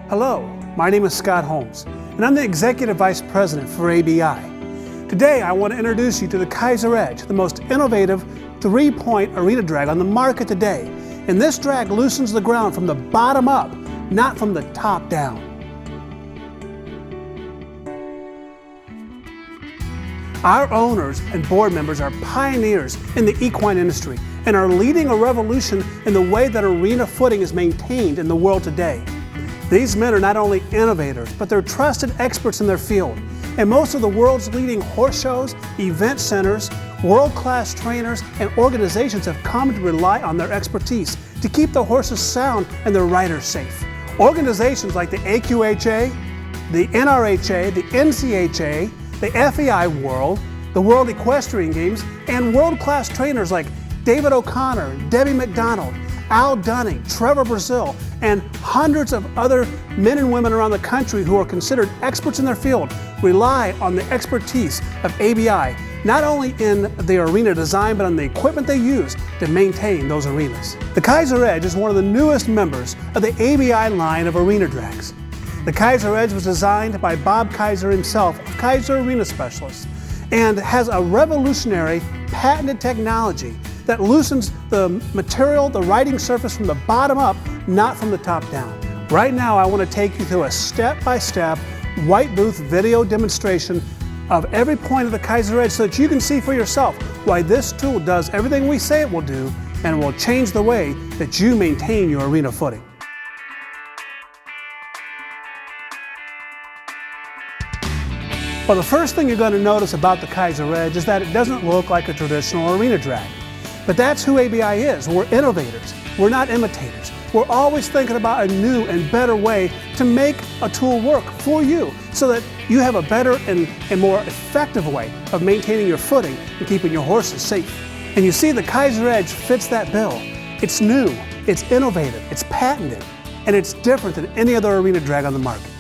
Hello, my name is Scott Holmes, and I'm the Executive Vice President for ABI. Today, I want to introduce you to the Kiser Edge, the most innovative three-point arena drag on the market today. And this drag loosens the ground from the bottom up, not from the top down. Our owners and board members are pioneers in the equine industry and are leading a revolution in the way that arena footing is maintained in the world today. These men are not only innovators, but they're trusted experts in their field. And most of the world's leading horse shows, event centers, world-class trainers, and organizations have come to rely on their expertise to keep their horses sound and their riders safe. Organizations like the AQHA, the NRHA, the NCHA, the FEI World, the World Equestrian Games, and world-class trainers like David O'Connor, Debbie McDonald, Al Dunning, Trevor Brazil, and hundreds of other men and women around the country who are considered experts in their field rely on the expertise of ABI, not only in the arena design, but on the equipment they use to maintain those arenas. The Kiser Edge is one of the newest members of the ABI line of arena drags. The Kiser Edge was designed by Bob Kiser himself of Kiser Arena Specialists and has a revolutionary patented technology that loosens the material, the riding surface from the bottom up, not from the top down. Right now, I want to take you through a step-by-step white booth video demonstration of every point of the Kiser Edge so that you can see for yourself why this tool does everything we say it will do and will change the way that you maintain your arena footing. Well, the first thing you're going to notice about the Kiser Edge is that it doesn't look like a traditional arena drag. But that's who ABI is. We're innovators. We're not imitators. We're always thinking about a new and better way to make a tool work for you so that you have a better and more effective way of maintaining your footing and keeping your horses safe. And you see the Kiser Edge fits that bill. It's new, it's innovative, it's patented, and it's different than any other arena drag on the market.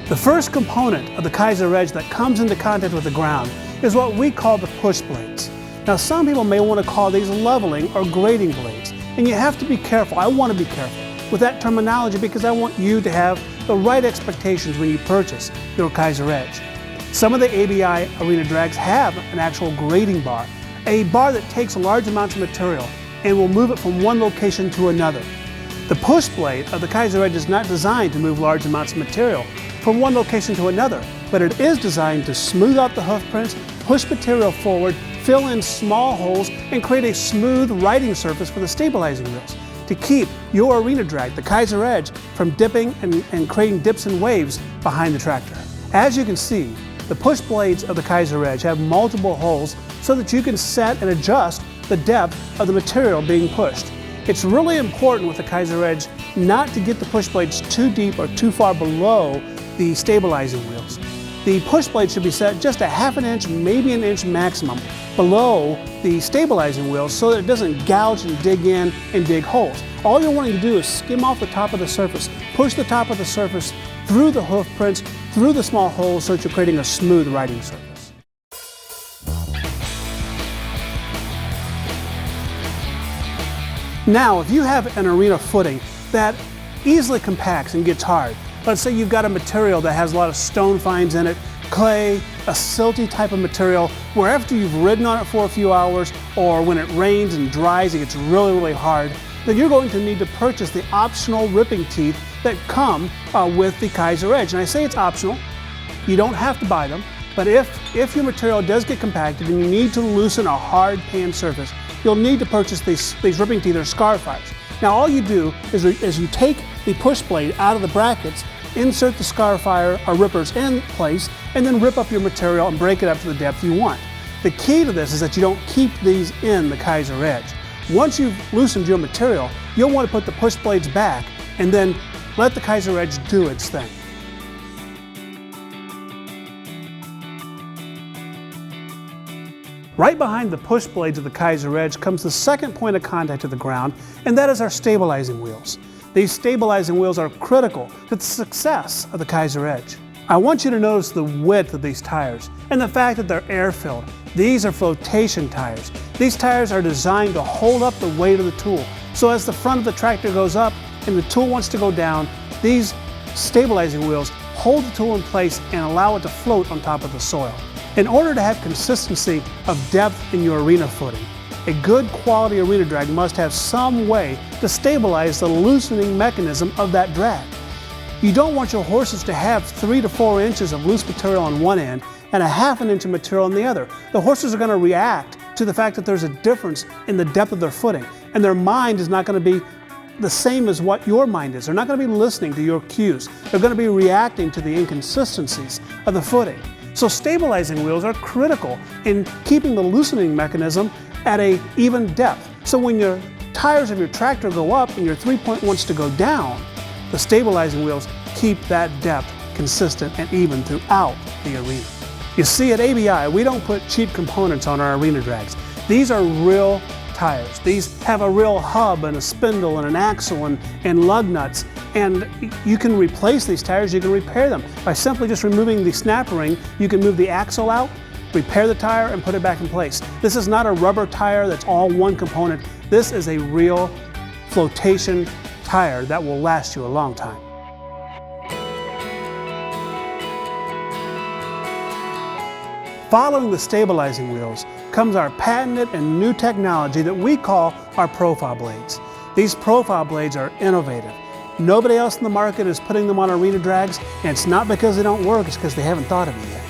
The first component of the Kiser Edge that comes into contact with the ground is what we call the push blades. Now, some people may want to call these leveling or grading blades, and you have to be careful. I want to be careful with that terminology because I want you to have the right expectations when you purchase your Kiser Edge. Some of the ABI arena drags have an actual grading bar, a bar that takes large amounts of material and will move it from one location to another. The push blade of the Kiser Edge is not designed to move large amounts of material from one location to another, but it is designed to smooth out the hoof prints, push material forward, fill in small holes, and create a smooth riding surface for the stabilizing wheels to keep your arena drag, the Kiser Edge, from dipping and creating dips and waves behind the tractor. As you can see, the push blades of the Kiser Edge have multiple holes so that you can set and adjust the depth of the material being pushed. It's really important with the Kiser Edge not to get the push blades too deep or too far below the stabilizing wheels. The push blade should be set just a half an inch, maybe an inch maximum, below the stabilizing wheels so that it doesn't gouge and dig in and dig holes. All you're wanting to do is skim off the top of the surface, push the top of the surface through the hoof prints, through the small holes so that you're creating a smooth riding surface. Now, if you have an arena footing that easily compacts and gets hard, let's say you've got a material that has a lot of stone fines in it, clay, a silty type of material, where after you've ridden on it for a few hours or when it rains and dries it gets really, really hard, then you're going to need to purchase the optional ripping teeth that come with the Kiser Edge. And I say it's optional. You don't have to buy them, but if your material does get compacted and you need to loosen a hard pan surface, you'll need to purchase these ripping teeth or scar fires. Now all you do is you take the push blade out of the brackets, insert the scar fire or rippers in place, and then rip up your material and break it up to the depth you want. The key to this is that you don't keep these in the Kiser Edge. Once you've loosened your material, you'll want to put the push blades back and then let the Kiser Edge do its thing. Right behind the push blades of the Kiser Edge comes the second point of contact to the ground, and that is our stabilizing wheels. These stabilizing wheels are critical to the success of the Kiser Edge. I want you to notice the width of these tires and the fact that they're air-filled. These are flotation tires. These tires are designed to hold up the weight of the tool So as the front of the tractor goes up and the tool wants to go down, these stabilizing wheels hold the tool in place and allow it to float on top of the soil. In order to have consistency of depth in your arena footing, a good quality arena drag must have some way to stabilize the loosening mechanism of that drag. You don't want your horses to have 3 to 4 inches of loose material on one end and a ½ inch of material on the other. The horses are going to react to the fact that there's a difference in the depth of their footing, and their mind is not going to be the same as what your mind is. They're not going to be listening to your cues. They're going to be reacting to the inconsistencies of the footing. So stabilizing wheels are critical in keeping the loosening mechanism at an even depth. So when your tires of your tractor go up and your 3-point wants to go down, the stabilizing wheels keep that depth consistent and even throughout the arena. You see, at ABI, we don't put cheap components on our arena drags. These are real tires. These have a real hub and a spindle and an axle and lug nuts. And you can replace these tires, you can repair them. By simply just removing the snap ring, you can move the axle out, repair the tire, and put it back in place. This is not a rubber tire that's all one component. This is a real flotation tire that will last you a long time. Following the stabilizing wheels comes our patented and new technology that we call our profile blades. These profile blades are innovative. Nobody else in the market is putting them on arena drags, and it's not because they don't work, it's because they haven't thought of it yet.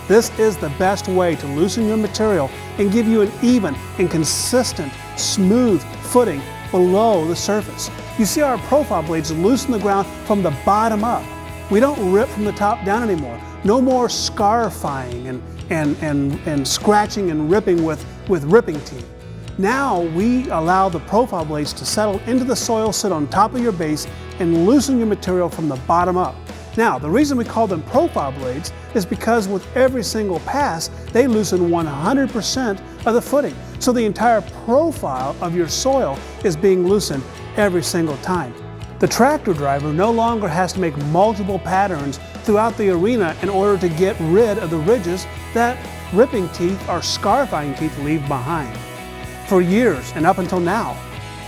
This is the best way to loosen your material and give you an even and consistent, smooth footing below the surface. You see, our profile blades loosen the ground from the bottom up. We don't rip from the top down anymore. No more scarifying and scratching and ripping with ripping teeth. Now we allow the profile blades to settle into the soil, sit on top of your base, and loosen your material from the bottom up. Now, the reason we call them profile blades is because with every single pass, they loosen 100% of the footing. So the entire profile of your soil is being loosened every single time. The tractor driver no longer has to make multiple patterns throughout the arena in order to get rid of the ridges that ripping teeth or scarifying teeth leave behind. For years and up until now,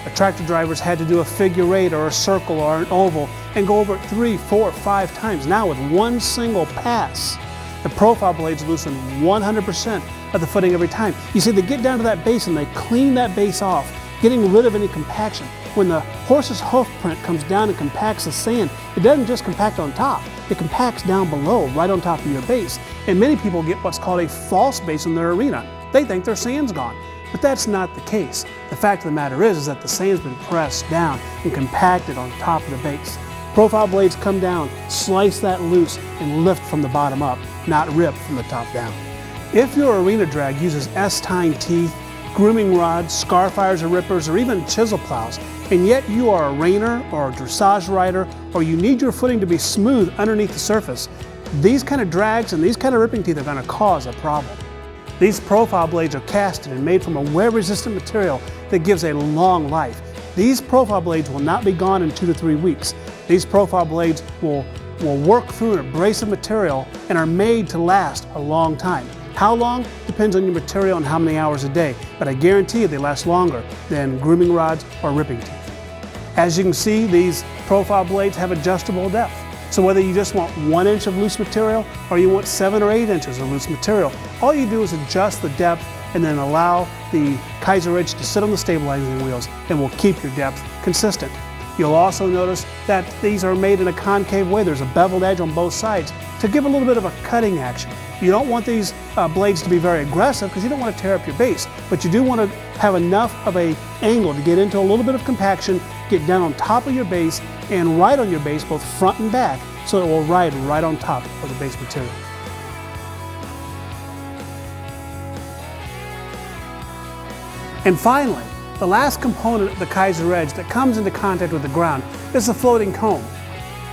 the tractor drivers had to do a figure 8 or a circle or an oval and go over it 3, 4, 5 times. Now with one single pass, the profile blades loosen 100% of the footing every time. You see, they get down to that base and they clean that base off, getting rid of any compaction. When the horse's hoof print comes down and compacts the sand, it doesn't just compact on top, it compacts down below, right on top of your base. And many people get what's called a false base in their arena. They think their sand's gone. But that's not the case. The fact of the matter is that the sand's been pressed down and compacted on top of the base. Profile blades come down, slice that loose, and lift from the bottom up, not rip from the top down. If your arena drag uses S-tine teeth, grooming rods, scarfiers or rippers, or even chisel plows, and yet you are a reiner or a dressage rider, or you need your footing to be smooth underneath the surface, these kind of drags and these kind of ripping teeth are going to cause a problem. These profile blades are casted and made from a wear-resistant material that gives a long life. These profile blades will not be gone in 2 to 3 weeks. These profile blades will work through an abrasive material and are made to last a long time. How long depends on your material and how many hours a day, but I guarantee you they last longer than grooming rods or ripping teeth. As you can see, these profile blades have adjustable depth. So whether you just want 1 inch of loose material or you want 7 or 8 inches of loose material, all you do is adjust the depth and then allow the Kiser edge to sit on the stabilizing wheels and will keep your depth consistent. You'll also notice that these are made in a concave way. There's a beveled edge on both sides to give a little bit of a cutting action. You don't want these blades to be very aggressive because you don't want to tear up your base, but you do want to have enough of an angle to get into a little bit of compaction, get down on top of your base and ride on your base both front and back so it will ride right on top of the base material. And finally, the last component of the Kiser edge that comes into contact with the ground is the floating comb.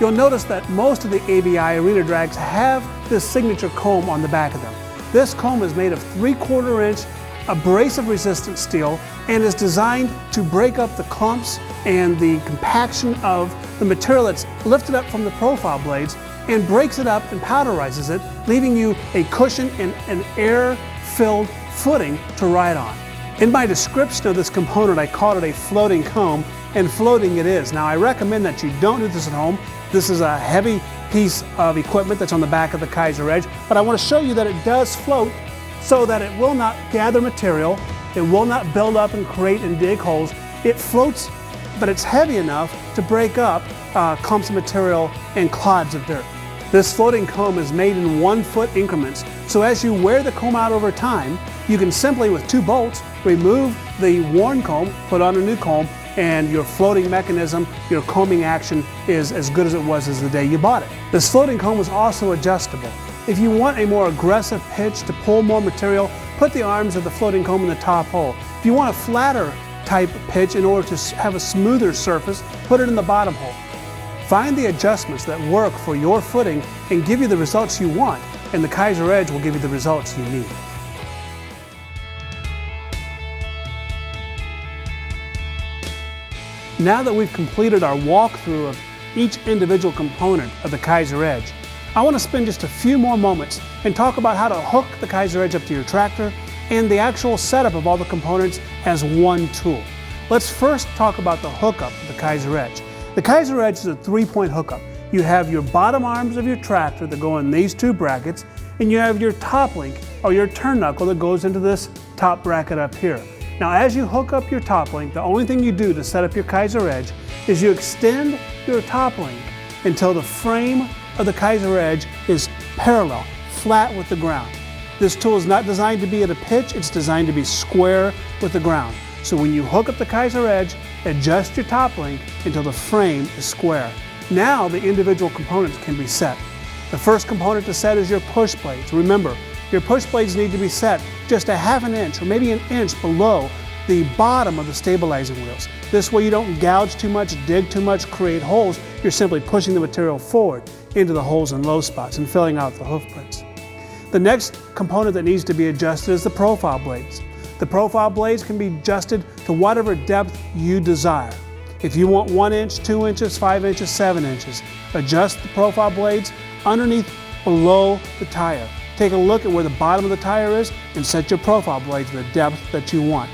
You'll notice that most of the ABI arena drags have this signature comb on the back of them. This comb is made of 3/4 inch abrasive resistant steel and is designed to break up the clumps and the compaction of the material that's lifted up from the profile blades and breaks it up and powderizes it, leaving you a cushion and an air-filled footing to ride on. In my description of this component, I called it a floating comb, and floating it is. Now I recommend that you don't do this at home. This is a heavy piece of equipment that's on the back of the Kiser Edge, but I want to show you that it does float so that it will not gather material, it will not build up and create and dig holes. It floats, but it's heavy enough to break up clumps of material and clods of dirt. This floating comb is made in 1 foot increments, so as you wear the comb out over time, you can simply, with 2 bolts, remove the worn comb, put on a new comb, and your floating mechanism, your combing action is as good as it was as the day you bought it. This floating comb is also adjustable. If you want a more aggressive pitch to pull more material, put the arms of the floating comb in the top hole. If you want a flatter type pitch in order to have a smoother surface, put it in the bottom hole. Find the adjustments that work for your footing and give you the results you want, and the Kiser Edge will give you the results you need. Now that we've completed our walkthrough of each individual component of the Kiser Edge, I want to spend just a few more moments and talk about how to hook the Kiser Edge up to your tractor and the actual setup of all the components as one tool. Let's first talk about the hookup of the Kiser Edge. The Kiser Edge is a 3-point hookup. You have your bottom arms of your tractor that go in these 2 brackets, and you have your top link or your turn knuckle that goes into this top bracket up here. Now as you hook up your top link, the only thing you do to set up your Kiser Edge is you extend your top link until the frame of the Kiser Edge is parallel, flat with the ground. This tool is not designed to be at a pitch, it's designed to be square with the ground. So when you hook up the Kiser Edge, adjust your top link until the frame is square. Now the individual components can be set. The first component to set is your push blades. Remember, your push blades need to be set just a ½ inch or maybe an inch below the bottom of the stabilizing wheels. This way you don't gouge too much, dig too much, create holes. You're simply pushing the material forward into the holes and low spots and filling out the hoof prints. The next component that needs to be adjusted is the profile blades. The profile blades can be adjusted to whatever depth you desire. If you want 1 inch, 2 inches, 5 inches, 7 inches, adjust the profile blades underneath, below the tire. Take a look at where the bottom of the tire is and set your profile blades to the depth that you want.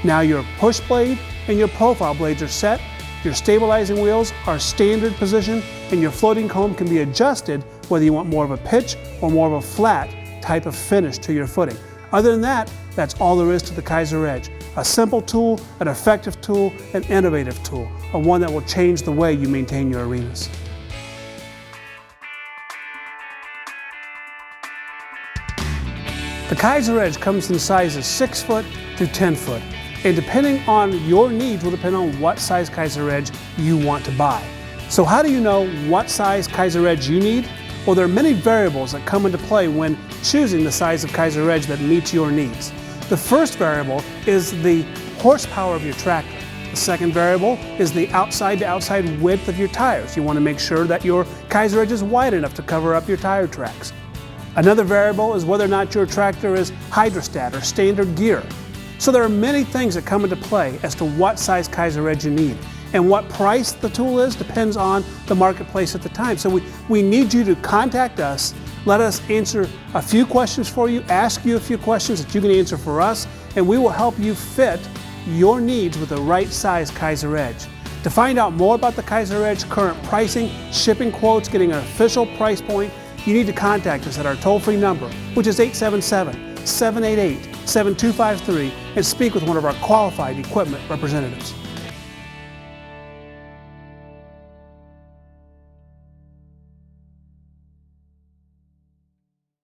Now your push blade and your profile blades are set, your stabilizing wheels are standard position, and your floating comb can be adjusted whether you want more of a pitch or more of a flat type of finish to your footing. Other than that, that's all there is to the Kiser Edge. A simple tool, an effective tool, an innovative tool, and one that will change the way you maintain your arenas. The Kiser Edge comes in sizes 6 foot to 10 foot, and depending on your needs will depend on what size Kiser Edge you want to buy. So how do you know what size Kiser Edge you need? Well, there are many variables that come into play when choosing the size of Kiser Edge that meets your needs. The first variable is the horsepower of your tractor. The second variable is the outside to outside width of your tires. You want to make sure that your Kiser Edge is wide enough to cover up your tire tracks. Another variable is whether or not your tractor is hydrostat or standard gear. So there are many things that come into play as to what size Kiser Edge you need. And what price the tool is depends on the marketplace at the time. So we need you to contact us, let us answer a few questions for you, ask you a few questions that you can answer for us, and we will help you fit your needs with the right size Kiser Edge. To find out more about the Kiser Edge current pricing, shipping quotes, getting an official price point, you need to contact us at our toll-free number, which is 877-788-7253, and speak with one of our qualified equipment representatives.